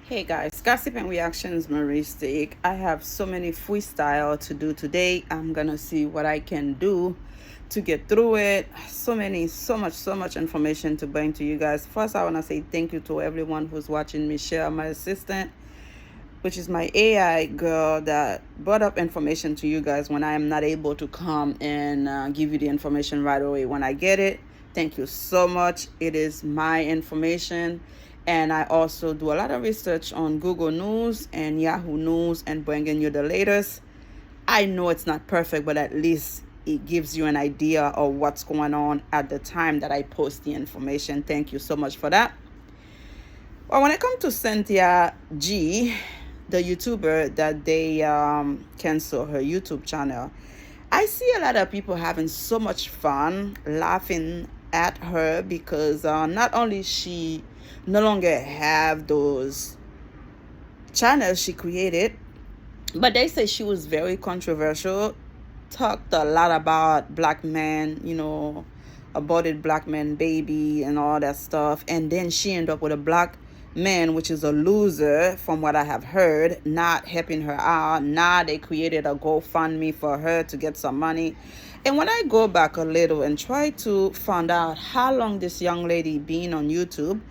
Hey guys, Gossip and Reactions Marie Steak. I have so many freestyle to do today. I'm gonna see what I can do to get through it. So much information to bring to you guys. First, I wanna say thank you to everyone who's watching me share my assistant, which is my AI girl that brought up information to you guys when I am not able to come and give you the information right away when I get it. Thank you so much. It is my information. And I also do a lot of research on Google News and Yahoo News and bringing you the latest. I know it's not perfect, but at least it gives you an idea of what's going on at the time that I post the information. Thank you so much for that. Well, when it comes to Cynthia G, the YouTuber that they cancel her YouTube channel, I see a lot of people having so much fun laughing at her because not only she no longer have those channels she created, but they say she was very controversial, talked a lot about black men, aborted black men baby and all that stuff, and then she ended up with a black man, which is a loser from what I have heard, not helping her out. Now they created a GoFundMe for her to get some money. And when I go back a little and try to find out how long this young lady been on YouTube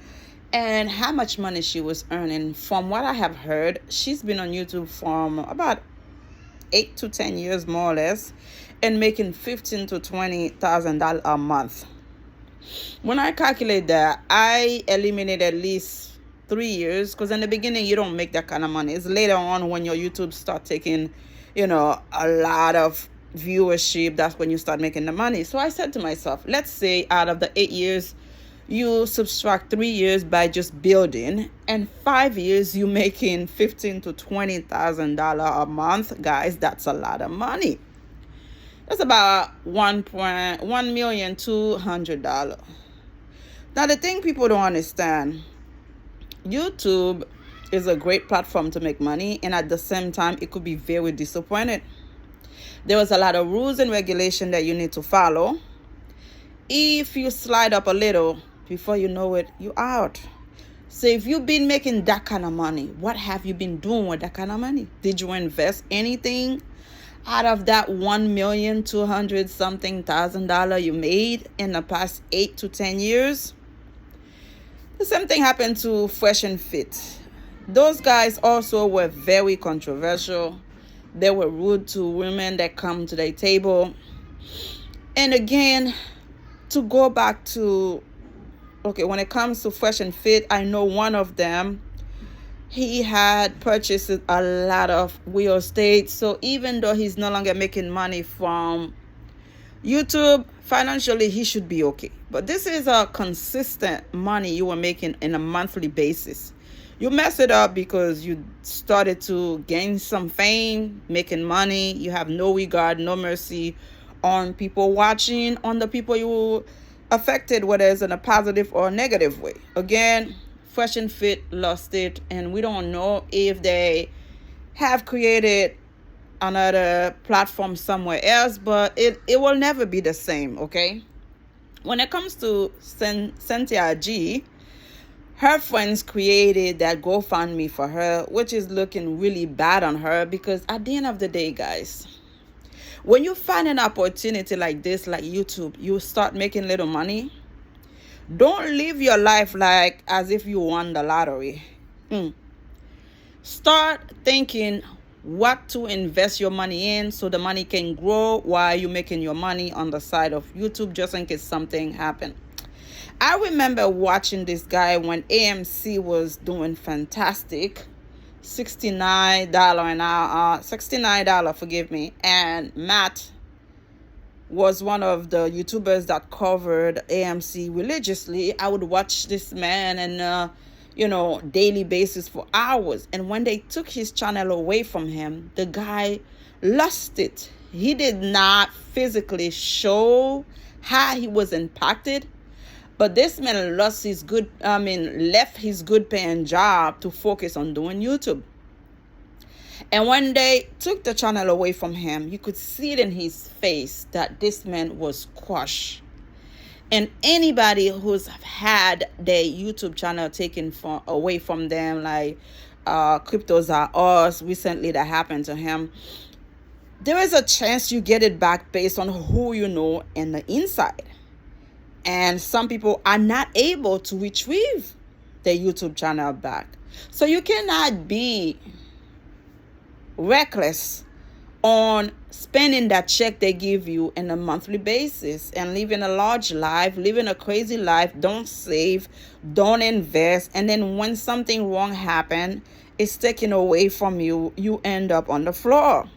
and how much money she was earning, from what I have heard, she's been on YouTube from about 8 to 10 years more or less, and making $15,000 to $20,000 a month. When I calculate that, I eliminate at least 3 years, because in the beginning you don't make that kind of money. It's later on when your YouTube start taking, a lot of viewership, that's when you start making the money. So I said to myself, let's say out of the 8 years, you subtract 3 years by just building, and 5 years you making $15,000 to $20,000 a month. Guys, that's a lot of money. That's about $1,200,000. Now the thing people don't understand, YouTube is a great platform to make money, and at the same time it could be very disappointing. There was a lot of rules and regulation that you need to follow. If you slide up a little, before you know it, you're out. So if you've been making that kind of money, what have you been doing with that kind of money? Did you invest anything out of that $1,200,000 something you made in the past 8 to 10 years? The same thing happened to Fresh and Fit. Those guys also were very controversial. They were rude to women that come to their table. And again, to go back to, when it comes to Fresh and Fit, I know one of them, he had purchased a lot of real estate. So even though he's no longer making money from YouTube, financially he should be okay. But this is a consistent money you were making in a monthly basis. You mess it up because you started to gain some fame, making money. You have no regard, no mercy on people watching, on the people you affected, whether it's in a positive or negative way. Again, Fresh and Fit lost it, and we don't know if they have created another platform somewhere else, but it will never be the same, okay? When it comes to Cynthia G, her friends created that GoFundMe for her, which is looking really bad on her, because at the end of the day, guys, when you find an opportunity like this, like YouTube, you start making little money. Don't live your life like as if you won the lottery. Start thinking what to invest your money in so the money can grow while you're making your money on the side of YouTube, just in case something happened. I remember watching this guy when AMC was doing fantastic. $69 an hour, $69, forgive me. And Matt was one of the YouTubers that covered AMC religiously. I would watch this man and daily basis for hours. And when they took his channel away from him, the guy lost it. He did not physically show how he was impacted, but this man left his good paying job to focus on doing YouTube. And when they took the channel away from him, you could see it in his face that this man was crushed. And anybody who's had their YouTube channel taken away from them, like Cryptos Are Us, recently that happened to him, there is a chance you get it back based on who you know in the inside. And some people are not able to retrieve their YouTube channel back. So you cannot be reckless on spending that check they give you in a monthly basis and living a large life, living a crazy life. Don't save, don't invest, and then when something wrong happens, it's taken away from you, you end up on the floor.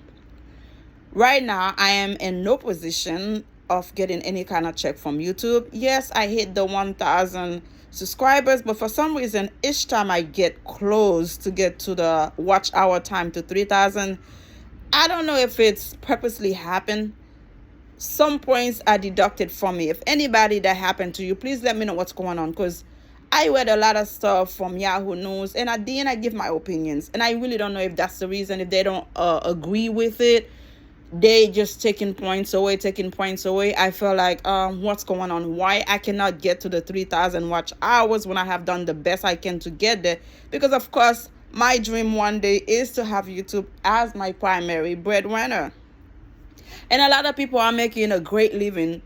Right now, I am in no position of getting any kind of check from YouTube. Yes, I hit the 1,000 subscribers, but for some reason, each time I get close to get to the watch hour time to 3,000, I don't know if it's purposely happened. Some points are deducted from me. If anybody that happened to you, please let me know what's going on, because I read a lot of stuff from Yahoo News, and at the end I give my opinions, and I really don't know if that's the reason. If they don't agree with it, they just taking points away. I feel like what's going on? Why I cannot get to the 3,000 watch hours when I have done the best I can to get there? Because of course my dream one day is to have YouTube as my primary breadwinner. And a lot of people are making a great living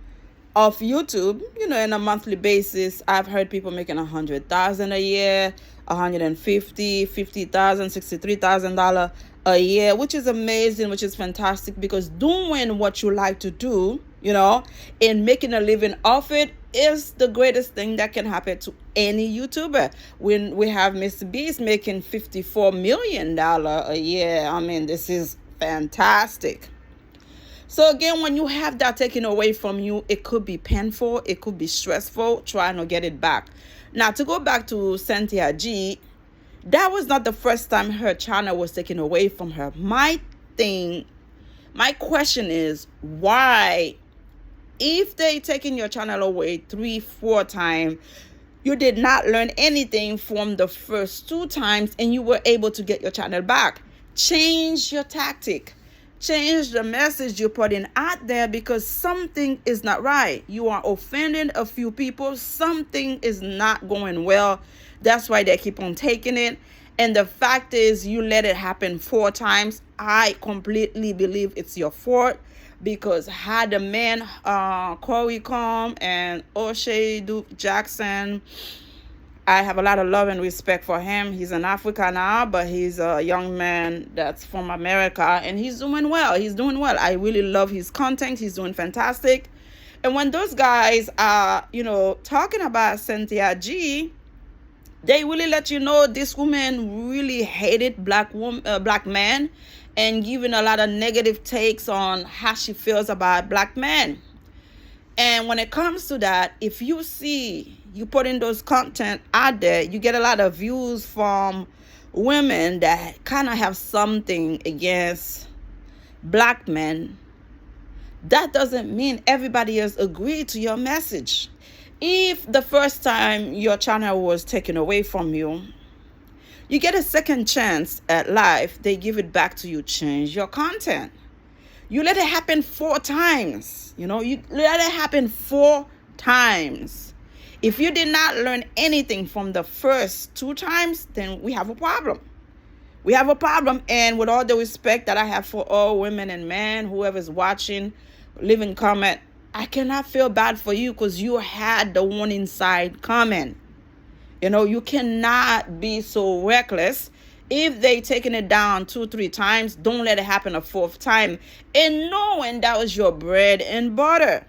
off YouTube, in a monthly basis. I've heard people making $100,000 a year, $150,000, $50,000, $63,000 a year, which is amazing, which is fantastic, because doing what you like to do, and making a living off it is the greatest thing that can happen to any YouTuber. When we have Mr. Beast making $54 million a year, I mean, this is fantastic. So again, when you have that taken away from you, it could be painful, it could be stressful trying to get it back. Now, to go back to Cynthia G, that was not the first time her channel was taken away from her. My question is, why, if they taking your channel away 3-4 times, you did not learn anything from the first 2 times and you were able to get your channel back? Change your tactic. Change the message you're putting out there, because something is not right. You are offending a few people. Something is not going well. That's why they keep on taking it. And the fact is, you let it happen 4 times. I completely believe it's your fault, because had the man, Corey Combs and O'Shea Duke Jackson, I have a lot of love and respect for him. He's in Africa now, but he's a young man that's from America, and he's doing well. I really love his content. He's doing fantastic. And when those guys are, talking about Cynthia G, they really let you know this woman really hated black men, and giving a lot of negative takes on how she feels about black men. And when it comes to that, if you see you putting those content out there, you get a lot of views from women that kind of have something against black men. That doesn't mean everybody else agreed to your message. If the first time your channel was taken away from you, you get a second chance at life, they give it back to you, change your content. You let it happen 4 times. You let it happen 4 times. If you did not learn anything from the first 2 times, then we have a problem. And with all the respect that I have for all women and men, whoever's watching, leave in comment, I cannot feel bad for you, because you had the one inside comment. You cannot be so reckless. If they taking it down 2-3 times, don't let it happen a 4th time. And knowing that was your bread and butter.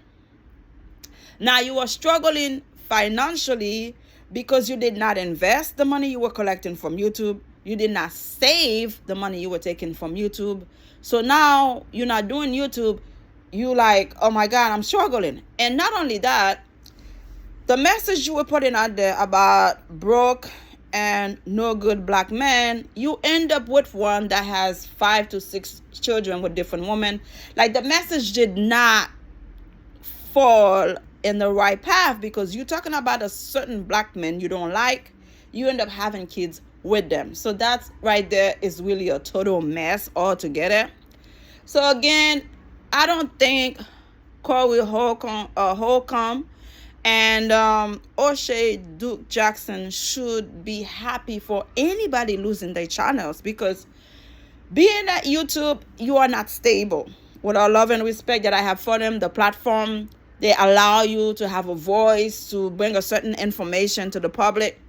Now you are struggling financially because you did not invest the money you were collecting from YouTube. You did not save the money you were taking from YouTube. So now you're not doing YouTube. You like, oh my God, I'm struggling. And not only that, the message you were putting out there about broke and no good black men, you end up with one that has 5 to 6 children with different women. Like, the message did not fall in the right path, because you're talking about a certain black man you don't like, you end up having kids with them. So that right there is really a total mess altogether. So again, I don't think Corey Holcomb And O'Shea Duke Jackson should be happy for anybody losing their channels, because being at YouTube, you are not stable. With all love and respect that I have for them, the platform, they allow you to have a voice, to bring a certain information to the public.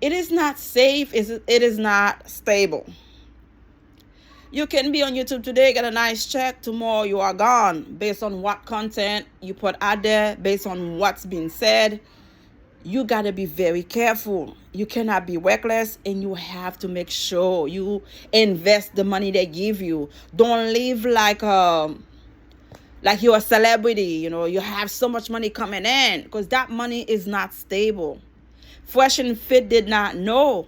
It is not safe. It is not stable. You can be on YouTube today, get a nice check. Tomorrow you are gone, based on what content you put out there, based on what's being said. You got to be very careful. You cannot be reckless, and you have to make sure you invest the money they give you. Don't live like you're a celebrity. You have so much money coming in, because that money is not stable. Fresh and Fit did not know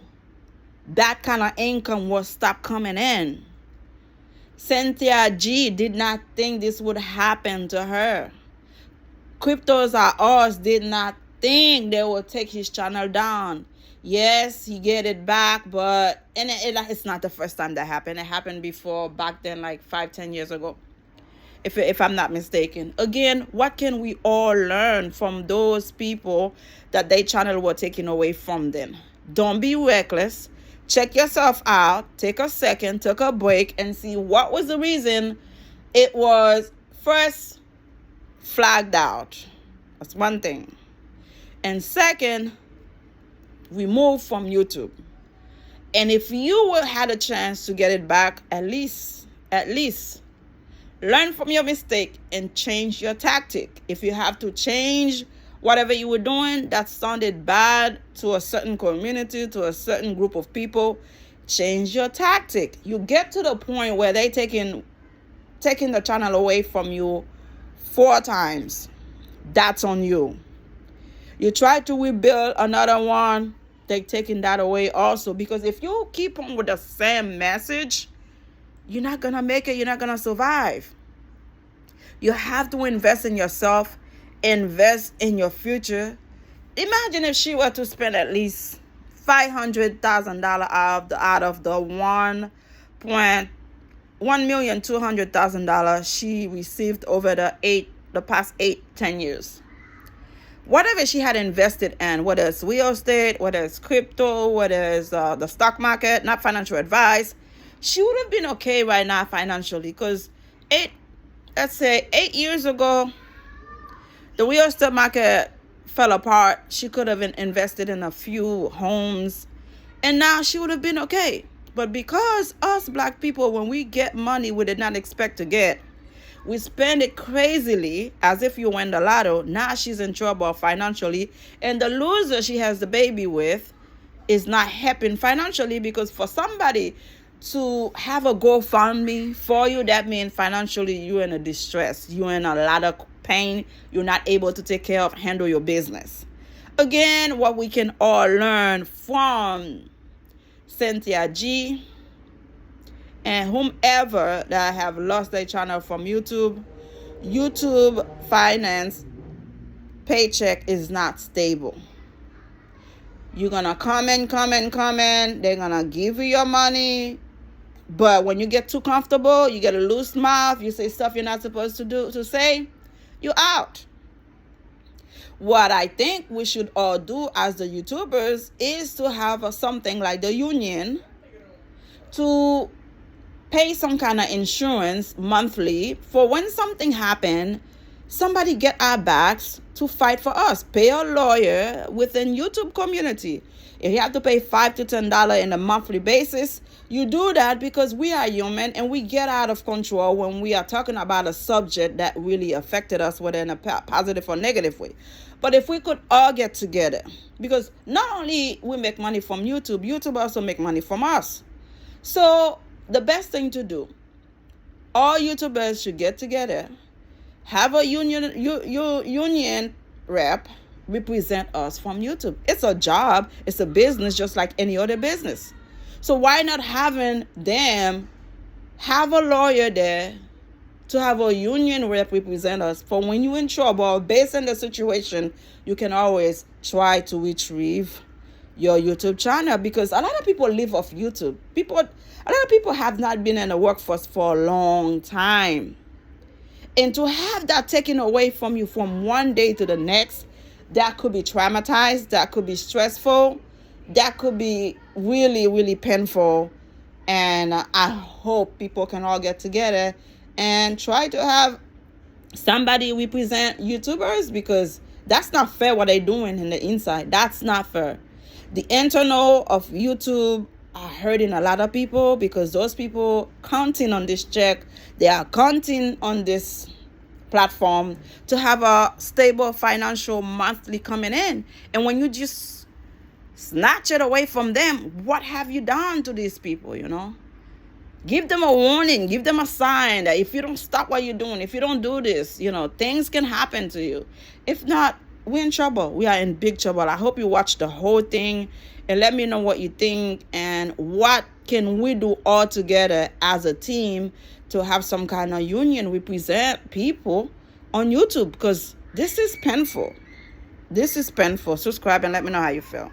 that kind of income will stop coming in. Cynthia G did not think this would happen to her. Cryptos Are Ours did not think they would take his channel down. Yes, he get it back, but it's not the first time that happened. It happened before, back then, like 5-10 years ago, if I'm not mistaken. Again, what can we all learn from those people that their channel were taken away from them? Don't be reckless. Check yourself out. Take a second, take a break, and see what was the reason it was first flagged out. That's one thing. And second, remove from YouTube. And if you will had a chance to get it back, at least learn from your mistake and change your tactic. If you have to change whatever you were doing that sounded bad to a certain community, to a certain group of people, change your tactic. You get to the point where they taking the channel away from you 4 times. That's on you. You try to rebuild another one, they're taking that away also. Because if you keep on with the same message, you're not going to make it. You're not going to survive. You have to invest in yourself, invest in your future. Imagine if she were to spend at least $500,000 out of the $1,200,000 she received over the past 8-10 years. Whatever she had invested in, whether it's real estate, whether it's crypto, whether it's the stock market, not financial advice, she would have been okay right now financially. Because 8 years ago, the real estate market fell apart. She could have invested in a few homes, and now she would have been okay. But because us black people, when we get money we did not expect to get, we spend it crazily as if you win the lotto. Now she's in trouble financially, and the loser she has the baby with is not helping financially, because for somebody to have a GoFundMe for you, that means financially you're in a distress. You're in a lot of pain. You're not able to handle your business. Again, what we can all learn from Cynthia G and whomever that have lost their channel from YouTube finance paycheck is not stable. You're gonna come in. They're gonna give you your money. But when you get too comfortable, you get a loose mouth, you say stuff you're not supposed to say, you're out. What I think we should all do as the YouTubers is to have something like the union, to pay some kind of insurance monthly for when something happen, somebody get our backs to fight for us. Pay a lawyer within YouTube community. If you have to pay $5 to $10 in a monthly basis, you do that, because we are human and we get out of control when we are talking about a subject that really affected us, whether in a positive or negative way. But if we could all get together, because not only we make money from YouTube also make money from us. So the best thing to do, all YouTubers should get together, have a union rep represent us from YouTube. It's a job. It's a business just like any other business. So why not having them have a lawyer there to have a union rep represent us for when you're in trouble? Based on the situation, you can always try to retrieve your YouTube channel, because a lot of people live off YouTube. A lot of people have not been in the workforce for a long time. And to have that taken away from you from one day to the next, that could be traumatized, that could be stressful, that could be really, really painful. And I hope people can all get together and try to have somebody represent YouTubers, because that's not fair what they're doing in the inside. That's not fair. The internal of YouTube are hurting a lot of people, because those people counting on this check, they are counting on this platform to have a stable financial monthly coming in. And when you just snatch it away from them, what have you done to these people, you know? Give them a warning, give them a sign that if you don't stop what you're doing, if you don't do this, you know, things can happen to you. If not, we're in trouble. We are in big trouble. I hope you watch the whole thing and let me know what you think and what can we do all together as a team to have some kind of union represent people on YouTube, because this is painful. This is painful. Subscribe and let me know how you feel.